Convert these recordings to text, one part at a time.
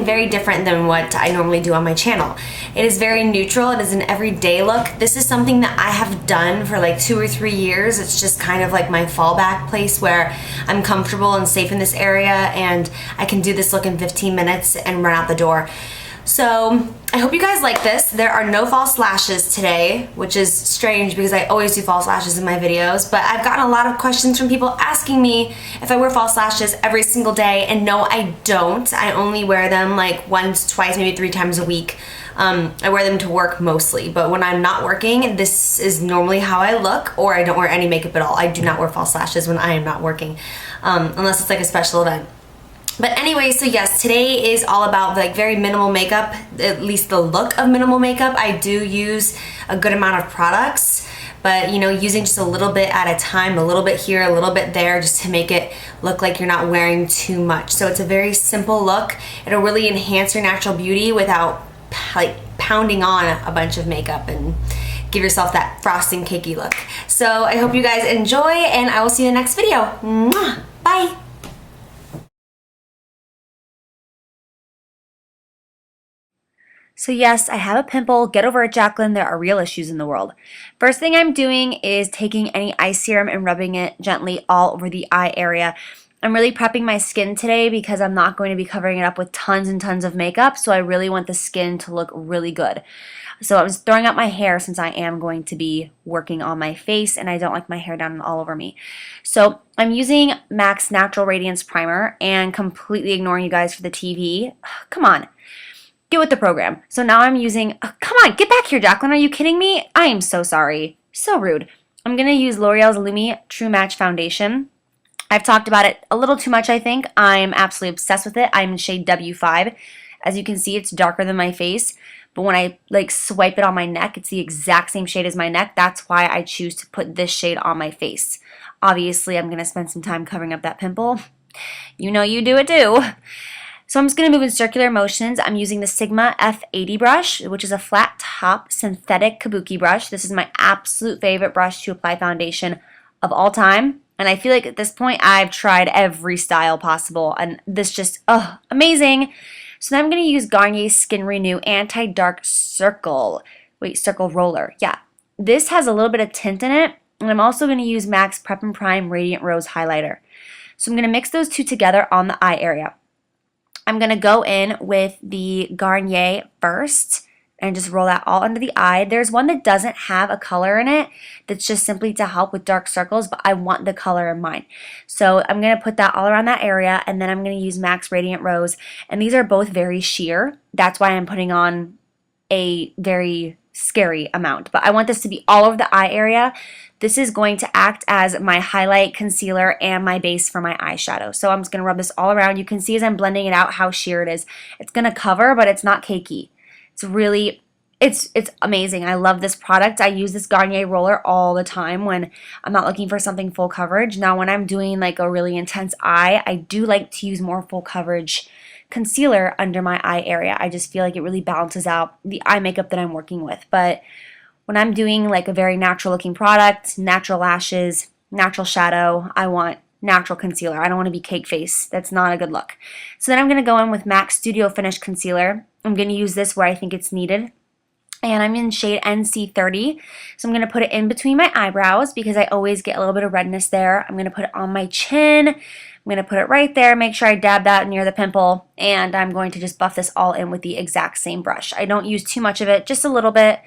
something very different than what I normally do on my channel. It is very neutral. It is an everyday look. This is something that I have done for like 2 or 3 years. It's just kind of like my fallback place where I'm comfortable and safe in this area, and I can do this look in 15 minutes and run out the door. So I hope you guys like this. There are no false lashes today, which is strange because I always do false lashes in my videos, but I've gotten a lot of questions from people asking me if I wear false lashes every single day, and no, I don't. I only wear them like once, twice, maybe 3 times a week. I wear them to work mostly, but when I'm not working, this is normally how I look, or I don't wear any makeup at all. I do not wear false lashes when I am not working, unless it's like a special event. But anyway, so yes, today is all about like very minimal makeup, at least the look of minimal makeup. I do use a good amount of products, but you know, using just a little bit at a time, a little bit here, a little bit there, just to make it look like you're not wearing too much. So it's a very simple look. It'll really enhance your natural beauty without like pounding on a bunch of makeup and give yourself that frosting cakey look. So I hope you guys enjoy, and I will see you in the next video. Mwah! Bye! So yes, I have a pimple. Get over it, Jaclyn. There are real issues in the world. First thing I'm doing is taking any eye serum and rubbing it gently all over the eye area. I'm really prepping my skin today because I'm not going to be covering it up with tons and tons of makeup, so I really want the skin to look really good. So I was throwing out my hair since I am going to be working on my face, and I don't like my hair down and all over me. So I'm using MAC's Natural Radiance Primer and completely ignoring you guys for the TV. Come on. Get with the program. So now I'm using, come on, get back here, Jaclyn. Are you kidding me? I am so sorry. So rude. I'm going to use L'Oreal's Lumi True Match Foundation. I've talked about it a little too much, I think. I'm absolutely obsessed with it. I'm in shade W5. As you can see, it's darker than my face. But when I like swipe it on my neck, it's the exact same shade as my neck. That's why I choose to put this shade on my face. Obviously, I'm going to spend some time covering up that pimple. You know you do it too. So I'm just going to move in circular motions. I'm using the Sigma F80 brush, which is a flat top synthetic kabuki brush. This is my absolute favorite brush to apply foundation of all time. And I feel like at this point I've tried every style possible, and this just, amazing. So now I'm going to use Garnier's Skin Renew Anti-Dark Circle Roller. Yeah, this has a little bit of tint in it. And I'm also going to use MAC's Prep and Prime Radiant Rose Highlighter. So I'm going to mix those two together on the eye area. I'm going to go in with the Garnier first and just roll that all under the eye. There's one that doesn't have a color in it that's just simply to help with dark circles, but I want the color in mine. So I'm going to put that all around that area, and then I'm going to use MAC's Radiant Rose. And these are both very sheer. That's why I'm putting on a very scary amount. But I want this to be all over the eye area. This is going to act as my highlight, concealer, and my base for my eyeshadow. So I'm just going to rub this all around. You can see as I'm blending it out how sheer it is. It's going to cover, but it's not cakey. It's really, it's amazing. I love this product. I use this Garnier roller all the time when I'm not looking for something full coverage. Now when I'm doing like a really intense eye, I do like to use more full coverage concealer under my eye area. I just feel like it really balances out the eye makeup that I'm working with. But when I'm doing like a very natural looking product, natural lashes, natural shadow, I want natural concealer. I don't want to be cake face. That's not a good look. So then I'm going to go in with MAC Studio Finish Concealer. I'm going to use this where I think it's needed. And I'm in shade NC30. So I'm going to put it in between my eyebrows because I always get a little bit of redness there. I'm going to put it on my chin. I'm going to put it right there. Make sure I dab that near the pimple. And I'm going to just buff this all in with the exact same brush. I don't use too much of it, just a little bit,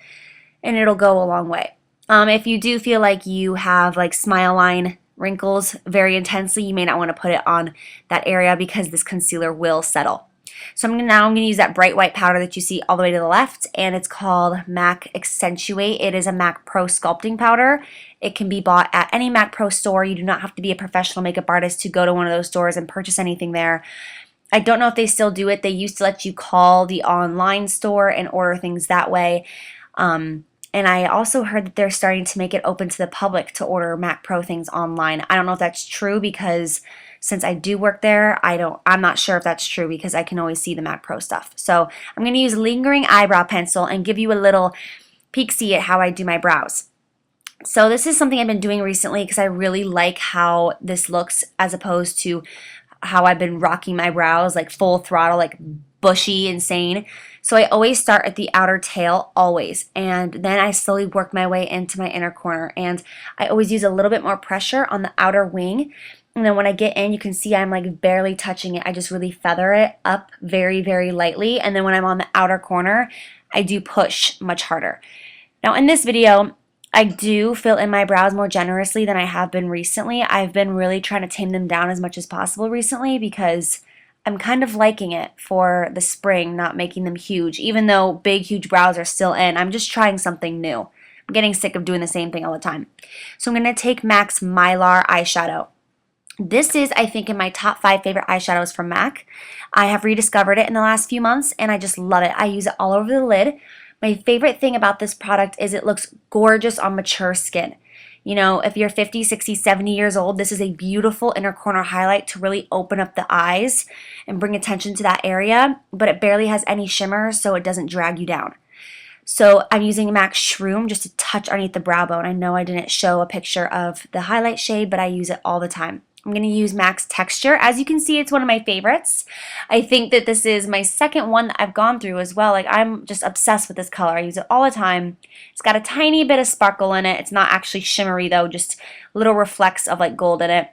and it'll go a long way. If you do feel like you have like smile line wrinkles very intensely, you may not want to put it on that area because this concealer will settle. So I'm going to use that bright white powder that you see all the way to the left, and it's called MAC Accentuate. It is a MAC Pro sculpting powder. It can be bought at any MAC Pro store. You do not have to be a professional makeup artist to go to one of those stores and purchase anything there. I don't know if they still do it. They used to let you call the online store and order things that way. And I also heard that they're starting to make it open to the public to order MAC Pro things online. I don't know if that's true because since I do work there, I'm not sure if that's true because I can always see the MAC Pro stuff. So I'm going to use Lingering Eyebrow Pencil and give you a little peek-see at how I do my brows. So this is something I've been doing recently because I really like how this looks as opposed to how I've been rocking my brows like full throttle, like bushy, insane. So I always start at the outer tail, always. And then I slowly work my way into my inner corner. And I always use a little bit more pressure on the outer wing. And then when I get in, you can see I'm like barely touching it. I just really feather it up very, very lightly. And then when I'm on the outer corner, I do push much harder. Now in this video, I do fill in my brows more generously than I have been recently. I've been really trying to tame them down as much as possible recently because I'm kind of liking it for the spring, not making them huge. Even though big, huge brows are still in, I'm just trying something new. I'm getting sick of doing the same thing all the time. So I'm going to take MAC's Mylar eyeshadow. This is, I think, in my top 5 favorite eyeshadows from MAC. I have rediscovered it in the last few months, and I just love it. I use it all over the lid. My favorite thing about this product is it looks gorgeous on mature skin. You know, if you're 50, 60, 70 years old, this is a beautiful inner corner highlight to really open up the eyes and bring attention to that area, but it barely has any shimmer, so it doesn't drag you down. So I'm using MAC's Shroom just to touch underneath the brow bone. I know I didn't show a picture of the highlight shade, but I use it all the time. I'm going to use MAC's Texture. As you can see, it's one of my favorites. I think that this is my second one that I've gone through as well. Like, I'm just obsessed with this color. I use it all the time. It's got a tiny bit of sparkle in it. It's not actually shimmery though, just little reflects of like gold in it.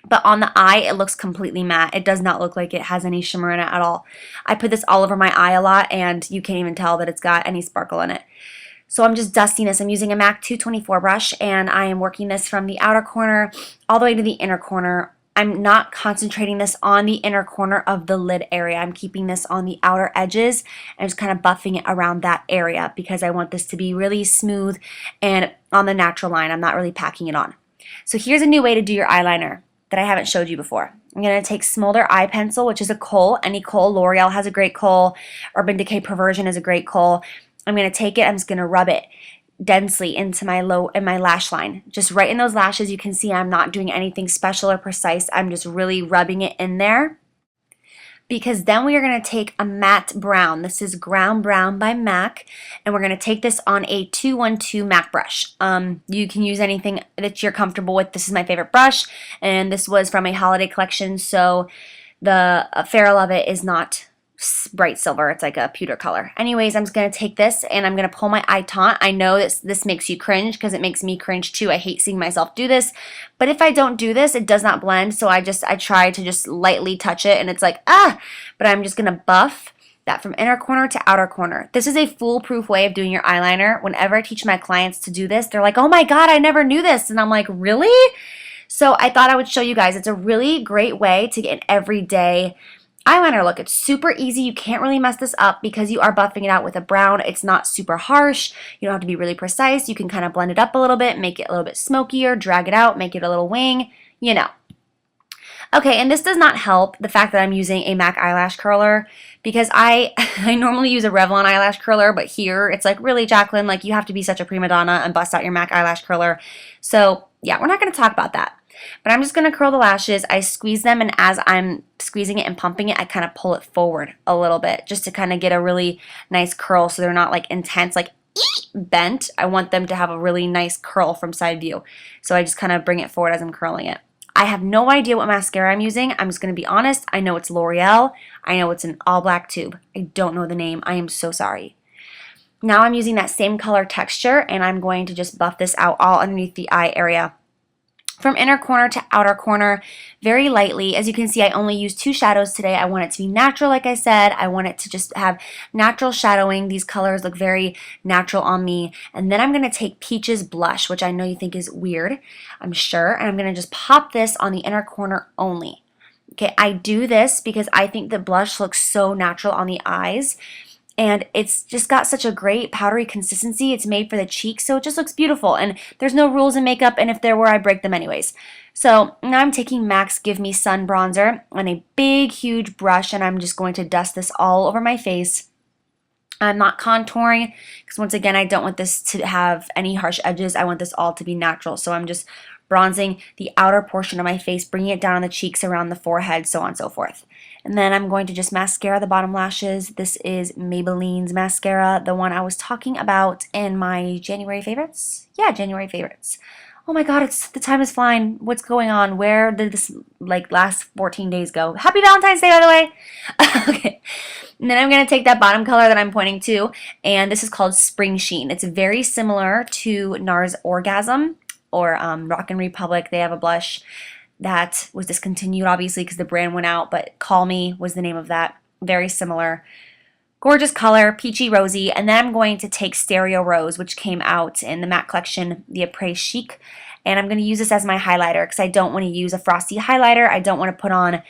But on the eye, it looks completely matte. It does not look like it has any shimmer in it at all. I put this all over my eye a lot, and you can't even tell that it's got any sparkle in it. So I'm just dusting this. I'm using a MAC 224 brush, and I am working this from the outer corner all the way to the inner corner. I'm not concentrating this on the inner corner of the lid area. I'm keeping this on the outer edges and just kind of buffing it around that area because I want this to be really smooth and on the natural line. I'm not really packing it on. So here's a new way to do your eyeliner that I haven't showed you before. I'm going to take Smolder eye pencil, which is a kohl. Any kohl. L'Oreal has a great kohl. Urban Decay Perversion is a great kohl. I'm going to take it, I'm just going to rub it densely into my lash line. Just right in those lashes. You can see I'm not doing anything special or precise. I'm just really rubbing it in there. Because then we are going to take a matte brown. This is Ground Brown by MAC. And we're going to take this on a 212 MAC brush. You can use anything that you're comfortable with. This is my favorite brush. And this was from a holiday collection. So the ferrule of it is not bright silver. It's like a pewter color. Anyways, I'm just going to take this and I'm going to pull my eye taunt. I know this makes you cringe because it makes me cringe too. I hate seeing myself do this. But if I don't do this, it does not blend. So I try to just lightly touch it and it's like, but I'm just going to buff that from inner corner to outer corner. This is a foolproof way of doing your eyeliner. Whenever I teach my clients to do this, they're like, oh my God, I never knew this. And I'm like, really? So I thought I would show you guys. It's a really great way to get an everyday eyeliner look. It's super easy. You can't really mess this up because you are buffing it out with a brown. It's not super harsh. You don't have to be really precise. You can kind of blend it up a little bit, make it a little bit smokier, drag it out, make it a little wing, you know. Okay, and this does not help the fact that I'm using a MAC eyelash curler because I normally use a Revlon eyelash curler, but here it's like, really, Jaclyn, like you have to be such a prima donna and bust out your MAC eyelash curler. So yeah, we're not going to talk about that. But I'm just going to curl the lashes. I squeeze them, and as I'm squeezing it and pumping it, I kind of pull it forward a little bit just to kind of get a really nice curl so they're not like intense, like bent. I want them to have a really nice curl from side view. So I just kind of bring it forward as I'm curling it. I have no idea what mascara I'm using. I'm just going to be honest. I know it's L'Oreal. I know it's an all black tube. I don't know the name. I am so sorry. Now I'm using that same color texture, and I'm going to just buff this out all underneath the eye area. From inner corner to outer corner, very lightly. As you can see, I only used 2 shadows today. I want it to be natural, like I said. I want it to just have natural shadowing. These colors look very natural on me. And then I'm going to take Peaches Blush, which I know you think is weird, I'm sure. And I'm going to just pop this on the inner corner only. Okay, I do this because I think the blush looks so natural on the eyes. And it's just got such a great powdery consistency. It's made for the cheeks, so it just looks beautiful. And there's no rules in makeup, and if there were, I break them anyways. So now I'm taking MAC's Give Me Sun Bronzer on a big, huge brush, and I'm just going to dust this all over my face. I'm not contouring, because once again, I don't want this to have any harsh edges. I want this all to be natural, so I'm just bronzing the outer portion of my face, bringing it down on the cheeks, around the forehead, so on and so forth. And then I'm going to just mascara the bottom lashes. This is Maybelline's mascara, the one I was talking about in my January favorites. Yeah, January favorites. Oh my god, the time is flying. What's going on? Where did this like last 14 days go? Happy Valentine's Day, by the way. Okay. And then I'm going to take that bottom color that I'm pointing to, and this is called Springsheen. It's very similar to NARS Orgasm or Rock and Republic. They have a blush that was discontinued, obviously, because the brand went out, but Call Me was the name of that. Very similar. Gorgeous color, peachy rosy. And then I'm going to take Stereo Rose, which came out in the matte collection, the Apres Chic. And I'm going to use this as my highlighter because I don't want to use a frosty highlighter. I don't want to put on,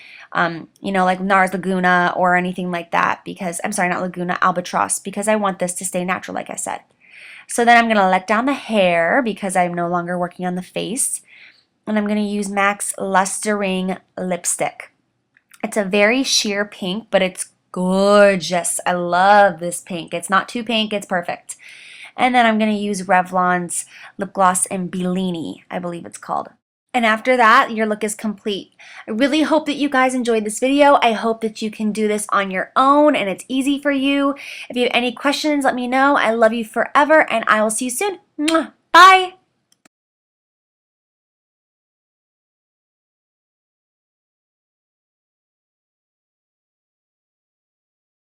you know, like NARS Laguna or anything like that because, I'm sorry, not Laguna, Albatross, because I want this to stay natural, like I said. So then I'm going to let down the hair because I'm no longer working on the face. And I'm going to use MAC's Lustering lipstick. It's a very sheer pink, but it's gorgeous. I love this pink. It's not too pink, it's perfect. And then I'm going to use Revlon's lip gloss in Belini, I believe it's called. And after that, your look is complete. I really hope that you guys enjoyed this video. I hope that you can do this on your own and it's easy for you. If you have any questions, let me know. I love you forever and I will see you soon. Mwah. Bye!